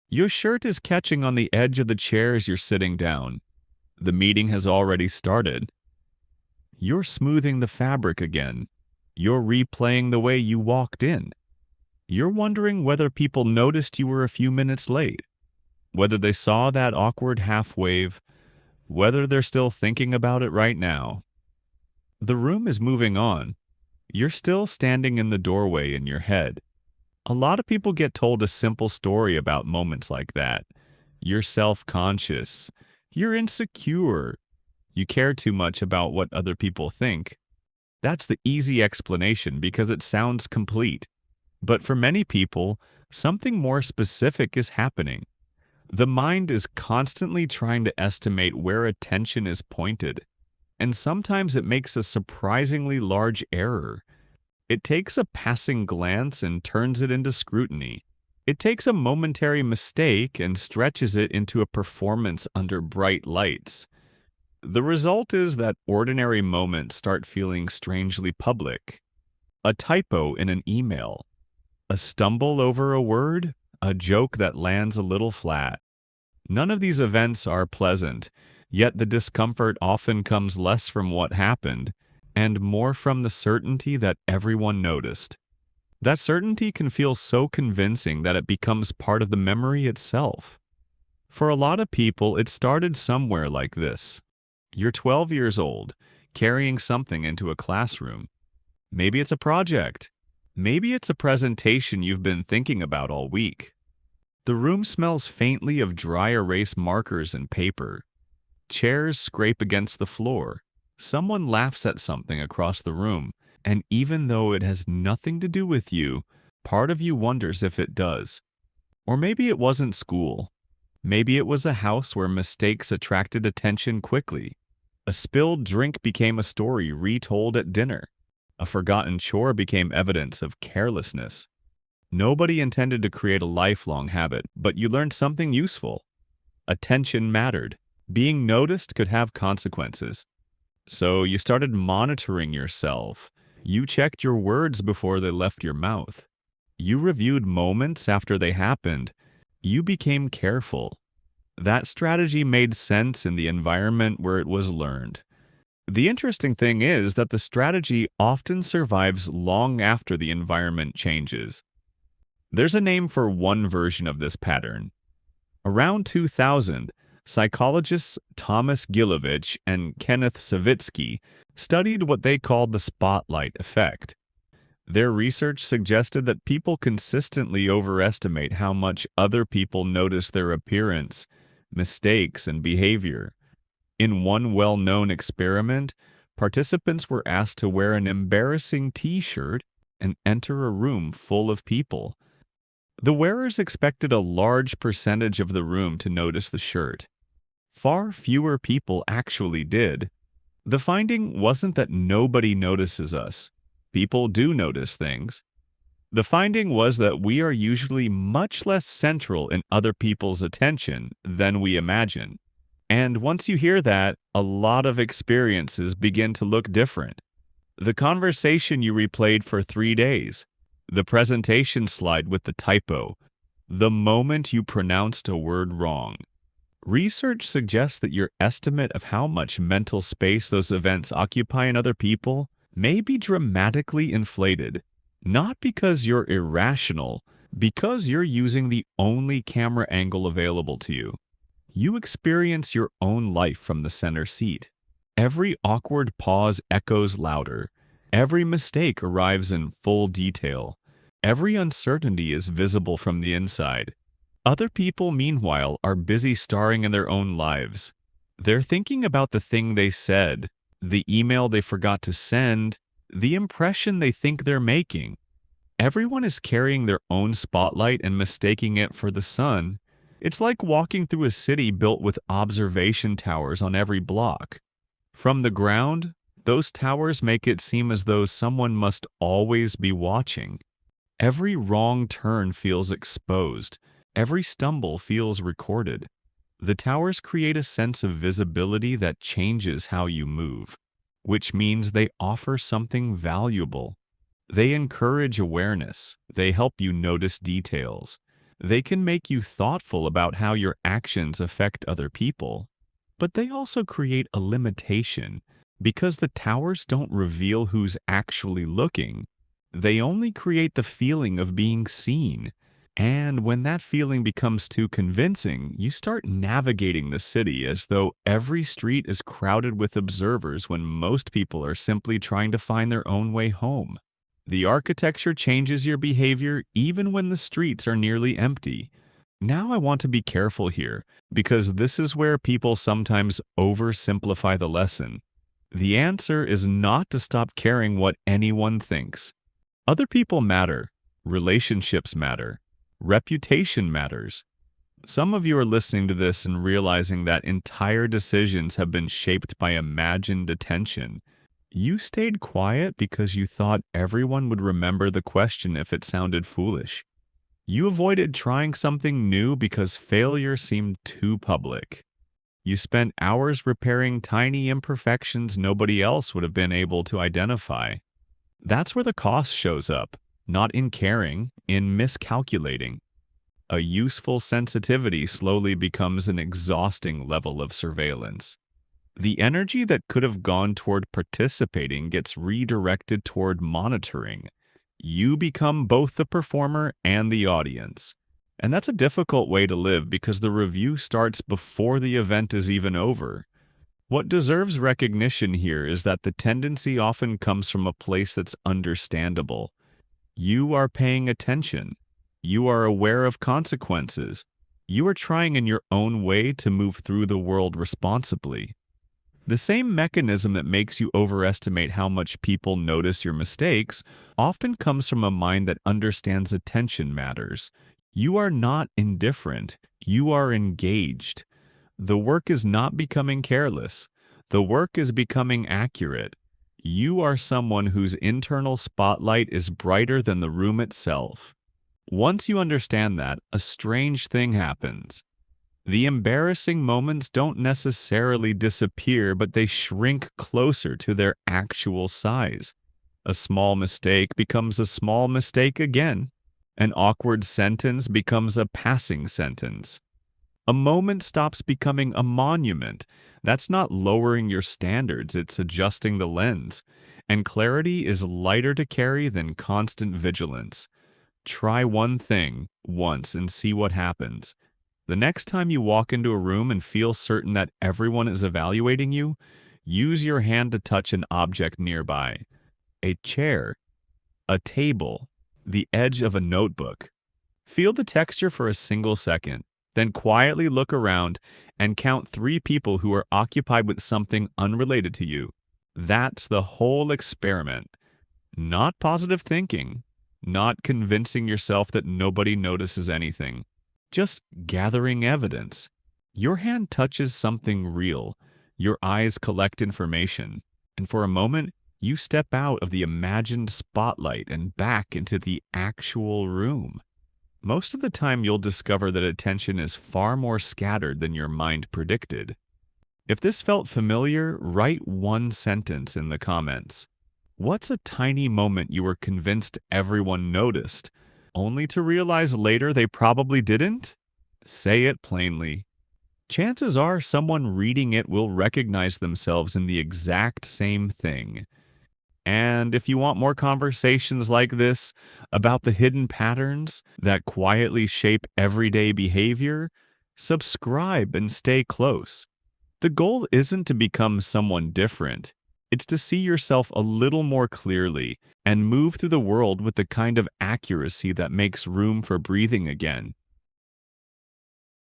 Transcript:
Your shirt is catching on the edge of the chair as you're sitting down. The meeting has already started. You're smoothing the fabric again. You're replaying the way you walked in. You're wondering whether people noticed you were a few minutes late, whether they saw that awkward half wave, whether they're still thinking about it right now. The room is moving on. You're still standing in the doorway in your head. A lot of people get told a simple story about moments like that. You're self-conscious. You're insecure. You care too much about what other people think. That's the easy explanation because it sounds complete. But for many people, something more specific is happening. The mind is constantly trying to estimate where attention is pointed, and sometimes it makes a surprisingly large error. It takes a passing glance and turns it into scrutiny. It takes a momentary mistake and stretches it into a performance under bright lights. The result is that ordinary moments start feeling strangely public. A typo in an email, a stumble over a word, a joke that lands a little flat. None of these events are pleasant, yet the discomfort often comes less from what happened and more from the certainty that everyone noticed. That certainty can feel so convincing that it becomes part of the memory itself. For a lot of people, it started somewhere like this. You're 12 years old, carrying something into a classroom. Maybe it's a project. Maybe it's a presentation you've been thinking about all week. The room smells faintly of dry erase markers and paper. Chairs scrape against the floor. Someone laughs at something across the room, and even though it has nothing to do with you, part of you wonders if it does. Or maybe it wasn't school. Maybe it was a house where mistakes attracted attention quickly. A spilled drink became a story retold at dinner. A forgotten chore became evidence of carelessness. Nobody intended to create a lifelong habit, but you learned something useful. Attention mattered. Being noticed could have consequences. So you started monitoring yourself. You checked your words before they left your mouth. You reviewed moments after they happened. You became careful. That strategy made sense in the environment where it was learned. The interesting thing is that the strategy often survives long after the environment changes. There's a name for one version of this pattern. Around 2000, psychologists Thomas Gilovich and Kenneth Savitsky studied what they called the spotlight effect. Their research suggested that people consistently overestimate how much other people notice their appearance, mistakes, and behavior. In one well-known experiment, participants were asked to wear an embarrassing T-shirt and enter a room full of people. The wearers expected a large percentage of the room to notice the shirt. Far fewer people actually did. The finding wasn't that nobody notices us. People do notice things. The finding was that we are usually much less central in other people's attention than we imagine. And once you hear that, a lot of experiences begin to look different. The conversation you replayed for 3 days, the presentation slide with the typo, the moment you pronounced a word wrong. Research suggests that your estimate of how much mental space those events occupy in other people may be dramatically inflated, not because you're irrational, because you're using the only camera angle available to you. You experience your own life from the center seat. Every awkward pause echoes louder. Every mistake arrives in full detail. Every uncertainty is visible from the inside. Other people, meanwhile, are busy starring in their own lives. They're thinking about the thing they said, the email they forgot to send, the impression they think they're making. Everyone is carrying their own spotlight and mistaking it for the sun. It's like walking through a city built with observation towers on every block. From the ground, those towers make it seem as though someone must always be watching. Every wrong turn feels exposed. Every stumble feels recorded. The towers create a sense of visibility that changes how you move, which means they offer something valuable. They encourage awareness. They help you notice details. They can make you thoughtful about how your actions affect other people. But they also create a limitation because the towers don't reveal who's actually looking. They only create the feeling of being seen. And when that feeling becomes too convincing, you start navigating the city as though every street is crowded with observers when most people are simply trying to find their own way home. The architecture changes your behavior even when the streets are nearly empty. Now I want to be careful here, because this is where people sometimes oversimplify the lesson. The answer is not to stop caring what anyone thinks. Other people matter. Relationships matter. Reputation matters. Some of you are listening to this and realizing that entire decisions have been shaped by imagined attention. You stayed quiet because you thought everyone would remember the question if it sounded foolish. You avoided trying something new because failure seemed too public. You spent hours repairing tiny imperfections nobody else would have been able to identify. That's where the cost shows up, not in caring, in miscalculating. A useful sensitivity slowly becomes an exhausting level of surveillance. The energy that could have gone toward participating gets redirected toward monitoring. You become both the performer and the audience. And that's a difficult way to live because the review starts before the event is even over. What deserves recognition here is that the tendency often comes from a place that's understandable. You are paying attention. You are aware of consequences. You are trying in your own way to move through the world responsibly. The same mechanism that makes you overestimate how much people notice your mistakes often comes from a mind that understands attention matters. You are not indifferent. You are engaged. The work is not becoming careless. The work is becoming accurate. You are someone whose internal spotlight is brighter than the room itself. Once you understand that, a strange thing happens. The embarrassing moments don't necessarily disappear, but they shrink closer to their actual size. A small mistake becomes a small mistake again. An awkward sentence becomes a passing sentence. A moment stops becoming a monument. That's not lowering your standards, it's adjusting the lens. And clarity is lighter to carry than constant vigilance. Try one thing once and see what happens. The next time you walk into a room and feel certain that everyone is evaluating you, use your hand to touch an object nearby. A chair, a table, the edge of a notebook. Feel the texture for a single second. Then quietly look around and count 3 people who are occupied with something unrelated to you. That's the whole experiment. Not positive thinking, not convincing yourself that nobody notices anything, just gathering evidence. Your hand touches something real. Your eyes collect information. And for a moment, you step out of the imagined spotlight and back into the actual room. Most of the time, you'll discover that attention is far more scattered than your mind predicted. If this felt familiar, write one sentence in the comments. What's a tiny moment you were convinced everyone noticed, only to realize later they probably didn't? Say it plainly. Chances are someone reading it will recognize themselves in the exact same thing. And if you want more conversations like this about the hidden patterns that quietly shape everyday behavior, subscribe and stay close. The goal isn't to become someone different. It's to see yourself a little more clearly and move through the world with the kind of accuracy that makes room for breathing again.